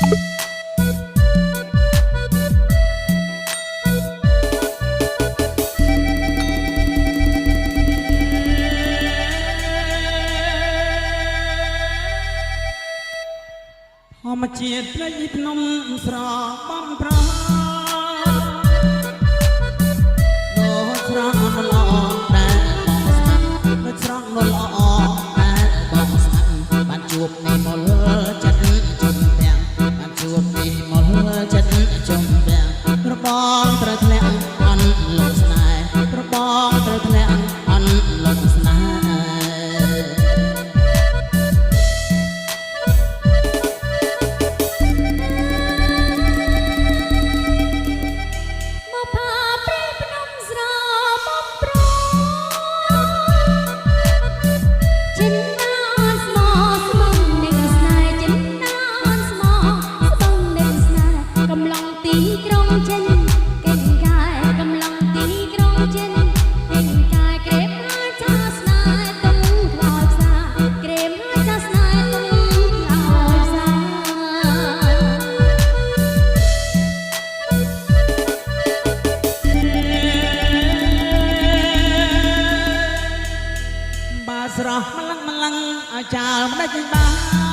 ធម្មជាតិព្រៃភ្នំស្របំប្រដ៏ស្រស់ល្អដែលបងស្នាដ៏ស្រស់ល្អដែលបងស្នាបានជួបនិមលចិត្តជុំទាំងបានជួបនិមលចិត្តជុំទាំងរបងត្រូវធ្លាក់អន់លំស្នេហ៍របងត្រូវធ្លាក់អន់លំស្នេហ៍ស្រស់ម្លឹងឲ្យចោលមិនដាច់បា